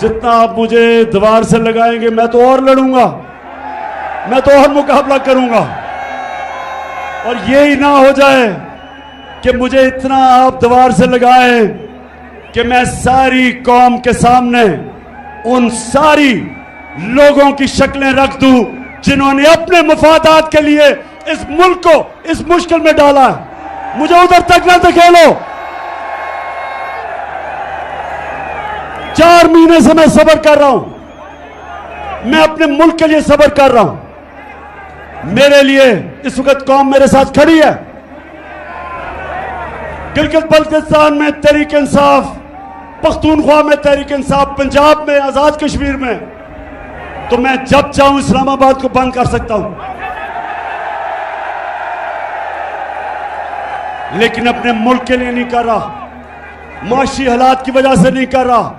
जितना आप मुझे दीवार से लगाएंगे मैं तो और लड़ूंगा, मैं तो और मुकाबला करूंगा। और यही ना हो जाए कि मुझे इतना आप दीवार से लगाएं कि मैं सारी कौम के सामने उन सारी लोगों की शक्लें रख दूं जिन्होंने अपने मफादात के लिए इस मुल्क को इस मुश्किल में डाला। मुझे उधर तक ना धकेलो। 4 महीने से मैं सब्र कर रहा हूं, मैं अपने मुल्क के लिए सब्र कर रहा हूं। मेरे लिए इस वक्त कौम मेरे साथ खड़ी है। गिलगित बल्तिस्तान में तहरीक इंसाफ, पख्तूनख्वा में तहरीक इंसाफ, पंजाब में, आजाद कश्मीर में, तो मैं जब चाहूं इस्लामाबाद को बंद कर सकता हूं, लेकिन अपने मुल्क के लिए नहीं कर रहा, माशी हालात की वजह से नहीं कर रहा।